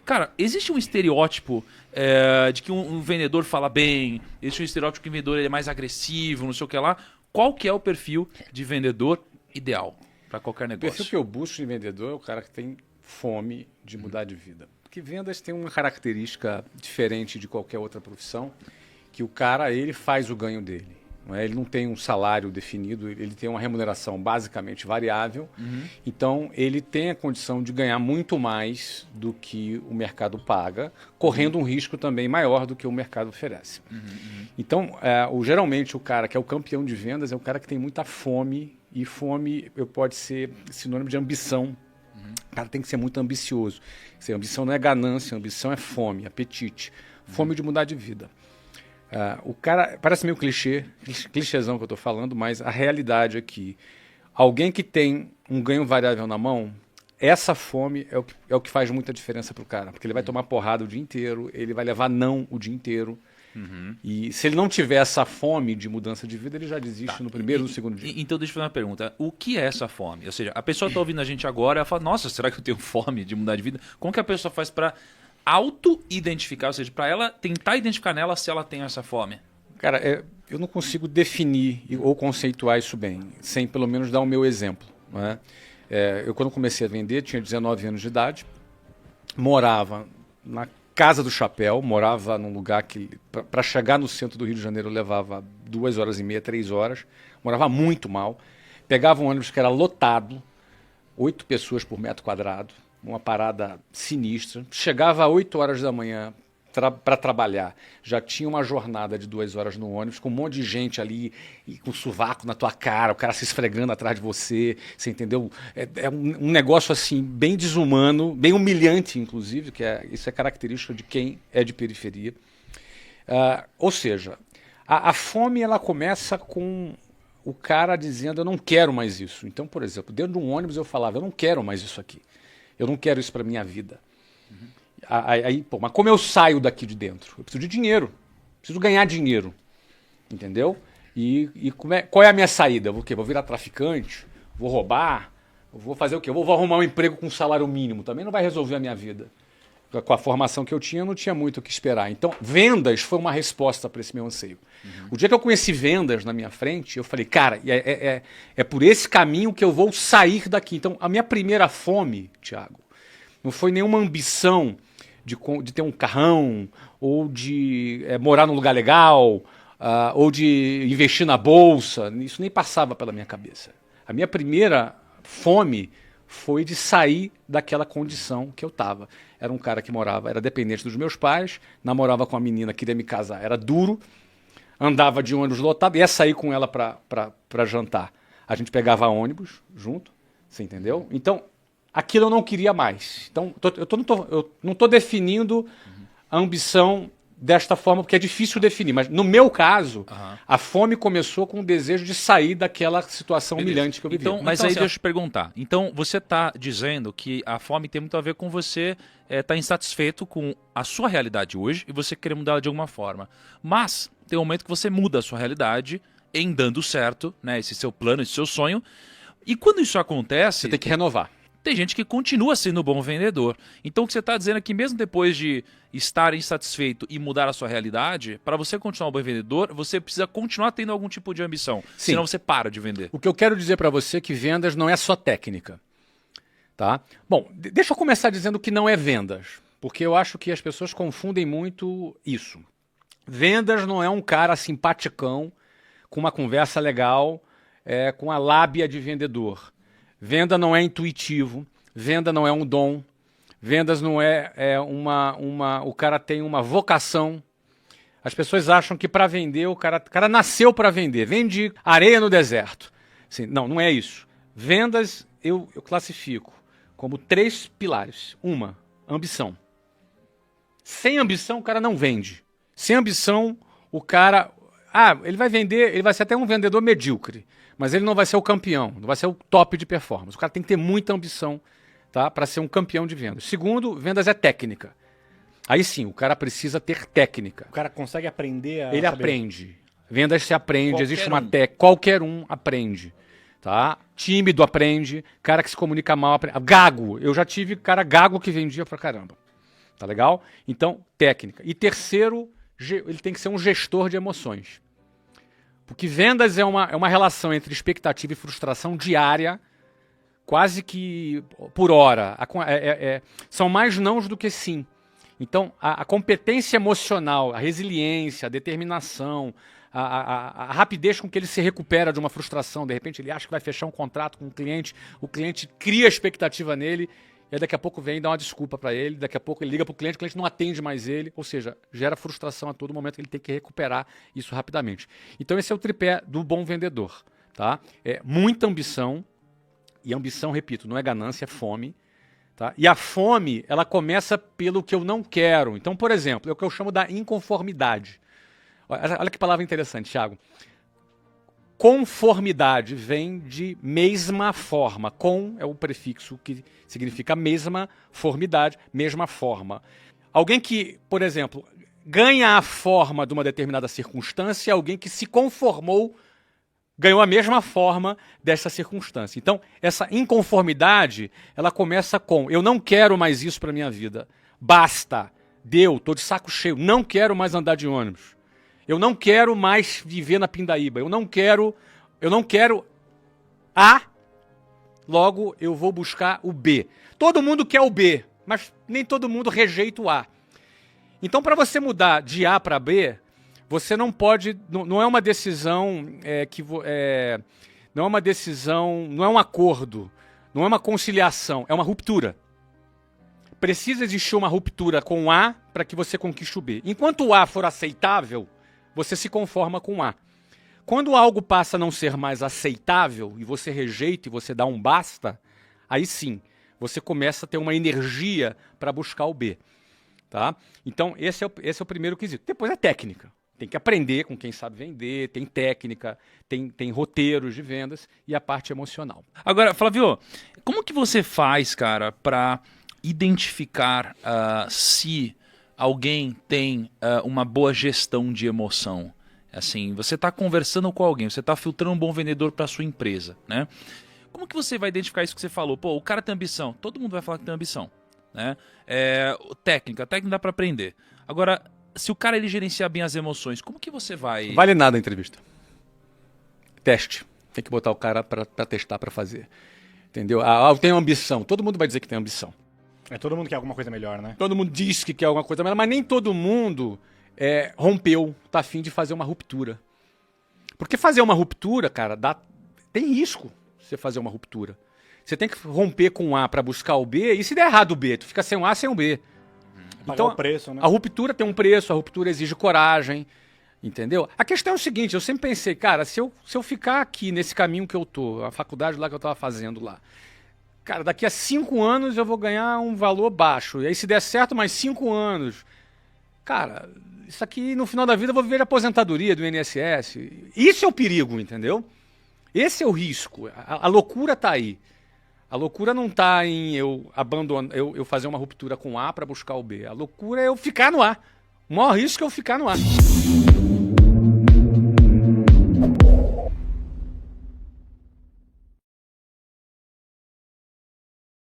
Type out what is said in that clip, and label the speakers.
Speaker 1: Cara, existe um estereótipo de que um vendedor fala bem, existe um estereótipo que o vendedor ele é mais agressivo, não sei o que lá. Qual que é o perfil de vendedor ideal para qualquer
Speaker 2: O
Speaker 1: negócio?
Speaker 2: perfil que eu busco de vendedor é o cara que tem fome de mudar de vida. Porque vendas tem uma característica diferente de qualquer outra profissão, que o cara ele faz o ganho dele. Não é? Ele não tem um salário definido, ele tem uma remuneração basicamente variável. Então, ele tem a condição de ganhar muito mais do que o mercado paga, correndo um risco também maior do que o mercado oferece. Então, geralmente, o cara que é o campeão de vendas é o cara que tem muita fome, e fome pode ser sinônimo de ambição. O cara tem que ser muito ambicioso. Ambição não é ganância, ambição é fome, apetite. Fome de mudar de vida. O cara, parece meio clichêzão que eu estou falando, mas a realidade é que alguém que tem um ganho variável na mão, essa fome é o que faz muita diferença para o cara. Porque ele vai tomar porrada o dia inteiro, ele vai levar não o dia inteiro. E se ele não tiver essa fome de mudança de vida, ele já desiste no primeiro ou no segundo dia.
Speaker 1: Então deixa eu fazer uma pergunta. O que é essa fome? Ou seja, a pessoa está ouvindo a gente agora, ela fala, nossa, será que eu tenho fome de mudar de vida? Como que a pessoa faz para auto-identificar, ou seja, para ela tentar identificar nela se ela tem essa fome?
Speaker 2: Cara, eu não consigo definir ou conceituar isso bem, sem pelo menos dar o meu exemplo. Não é? Eu, quando comecei a vender, tinha 19 anos de idade, morava na Casa do Chapéu, morava num lugar que, para chegar no centro do Rio de Janeiro, levava 2h30, 3 horas, morava muito mal, pegava um ônibus que era lotado, 8 pessoas por metro quadrado, uma parada sinistra, chegava às 8 horas da manhã para trabalhar, já tinha uma jornada de 2 horas no ônibus, com um monte de gente ali, e com o sovaco na tua cara, o cara se esfregando atrás de você, você entendeu? É um negócio assim, bem desumano, bem humilhante, inclusive, isso é característica de quem é de periferia. Ou seja, a fome ela começa com o cara dizendo, eu não quero mais isso. Então, por exemplo, dentro de um ônibus eu falava, eu não quero mais isso aqui, eu não quero isso para minha vida. Mas como eu saio daqui de dentro? Eu preciso de dinheiro, preciso ganhar dinheiro, entendeu? E qual é a minha saída? Vou virar traficante? Vou roubar? Vou fazer o quê? Eu vou arrumar um emprego com salário mínimo, também não vai resolver a minha vida. Com a formação que eu não tinha muito o que esperar. Então, vendas foi uma resposta para esse meu anseio. O dia que eu conheci vendas na minha frente, eu falei, cara, é por esse caminho que eu vou sair daqui. Então, a minha primeira fome, Thiago, não foi nenhuma ambição de ter um carrão, ou de morar num lugar legal, ou de investir na bolsa. Isso nem passava pela minha cabeça. A minha primeira fome foi de sair daquela condição que eu estava. Era um cara que era dependente dos meus pais, namorava com uma menina, queria me casar, era duro, andava de ônibus lotado, ia sair com ela para jantar. A gente pegava ônibus junto, você entendeu? Então, aquilo eu não queria mais. Então, eu não estou definindo a ambição desta forma, porque é difícil definir. Mas, no meu caso, a fome começou com o desejo de sair daquela situação humilhante que eu vivia.
Speaker 1: Mas aí deixa eu te perguntar. Então, você está dizendo que a fome tem muito a ver com você estar insatisfeito com a sua realidade hoje e você querer mudá-la de alguma forma. Mas tem um momento que você muda a sua realidade em dando certo, né, esse seu plano, esse seu sonho. E quando isso acontece...
Speaker 2: Você tem que renovar.
Speaker 1: Tem gente que continua sendo um bom vendedor. Então o que você está dizendo é que mesmo depois de estar insatisfeito e mudar a sua realidade, para você continuar um bom vendedor, você precisa continuar tendo algum tipo de ambição.
Speaker 2: Sim.
Speaker 1: Senão você para de vender.
Speaker 2: O que eu quero dizer para você é que vendas não é só técnica. Tá? Bom, deixa eu começar dizendo que não é vendas, porque eu acho que as pessoas confundem muito isso. Vendas não é um cara simpaticão, com uma conversa legal, com a lábia de vendedor. Venda não é intuitivo, venda não é um dom, vendas não o cara tem uma vocação. As pessoas acham que para vender, o cara nasceu para vender, vende areia no deserto. Assim, não é isso. Vendas eu classifico como 3 pilares. Uma, ambição. Sem ambição, o cara não vende. Sem ambição, o cara... ele vai vender, ele vai ser até um vendedor medíocre, mas ele não vai ser o campeão, não vai ser o top de performance. O cara tem que ter muita ambição, tá, para ser um campeão de vendas. Segundo, vendas é técnica. Aí sim, o cara precisa ter técnica.
Speaker 3: O cara consegue aprender a
Speaker 2: Ele
Speaker 3: saber.
Speaker 2: Aprende. Vendas se aprende,
Speaker 1: Qualquer
Speaker 2: existe uma
Speaker 1: um.
Speaker 2: técnica. Qualquer um aprende. Tá? Tímido aprende, cara que se comunica mal aprende. Gago. Eu já tive cara gago que vendia pra caramba. Tá legal? Então, técnica. E terceiro, ele tem que ser um gestor de emoções. Porque vendas é uma relação entre expectativa e frustração diária, quase que por hora. São mais nãos do que sim. Então, a competência emocional, a resiliência, a determinação, a rapidez com que ele se recupera de uma frustração, de repente ele acha que vai fechar um contrato com o cliente cria expectativa nele, e aí daqui a pouco vem e dá uma desculpa para ele, daqui a pouco ele liga para o cliente não atende mais ele, ou seja, gera frustração a todo momento, ele tem que recuperar isso rapidamente. Então esse é o tripé do bom vendedor. Tá? É muita ambição, e ambição, repito, não é ganância, é fome. Tá? E a fome, ela começa pelo que eu não quero. Então, por exemplo, é o que eu chamo da inconformidade. Olha que palavra interessante, Thiago. Conformidade vem de mesma forma. Com é o prefixo que significa mesma, formidade, mesma forma. Alguém que, por exemplo, ganha a forma de uma determinada circunstância, alguém que se conformou, ganhou a mesma forma dessa circunstância. Então, essa inconformidade, ela começa com: eu não quero mais isso para minha vida. Basta. Deu, estou de saco cheio. Não quero mais andar de ônibus. Eu não quero mais viver na Pindaíba. Eu não quero A, logo eu vou buscar o B. Todo mundo quer o B, mas nem todo mundo rejeita o A. Então, para você mudar de A para B, você não pode, não é uma decisão não é uma decisão, não é um acordo, não é uma conciliação, é uma ruptura. Precisa existir uma ruptura com o A para que você conquiste o B. Enquanto o A for aceitável, você se conforma com o A. Quando algo passa a não ser mais aceitável e você rejeita e você dá um basta, aí sim, você começa a ter uma energia para buscar o B. Tá? Então, esse é o primeiro quesito. Depois é técnica. Tem que aprender com quem sabe vender, tem técnica, tem roteiros de vendas e a parte emocional.
Speaker 1: Agora, Flávio, como que você faz, cara, para identificar se alguém tem uma boa gestão de emoção? Assim, você está conversando com alguém, você está filtrando um bom vendedor para sua empresa, né? Como que você vai identificar isso que você falou? Pô, o cara tem ambição. Todo mundo vai falar que tem ambição, né? Técnica dá para aprender. Agora, se o cara ele gerenciar bem as emoções, como que você vai...
Speaker 2: Vale nada a entrevista. Teste. Tem que botar o cara para testar, para fazer. Entendeu? Eu tenho ambição. Todo mundo vai dizer que tem ambição.
Speaker 3: Todo mundo quer alguma coisa melhor, né?
Speaker 2: Todo mundo diz que quer alguma coisa melhor, mas nem todo mundo rompeu, tá afim de fazer uma ruptura. Porque fazer uma ruptura, cara, tem risco você fazer uma ruptura. Você tem que romper com um A para buscar o B, e se der errado o B, tu fica sem um A, sem um B.
Speaker 3: Então, o preço, né?
Speaker 2: A ruptura tem um preço, a ruptura exige coragem, entendeu? A questão é o seguinte, eu sempre pensei, cara, se eu ficar aqui nesse caminho que eu tô, a faculdade lá que eu tava fazendo lá, cara, daqui a 5 anos eu vou ganhar um valor baixo, e aí se der certo mais 5 anos, cara, isso aqui no final da vida eu vou viver de aposentadoria do INSS. Isso é o perigo, entendeu? Esse é o risco, a loucura tá aí. A loucura não está em eu fazer uma ruptura com A para buscar o B. A loucura é eu ficar no A. O maior risco é eu ficar no A.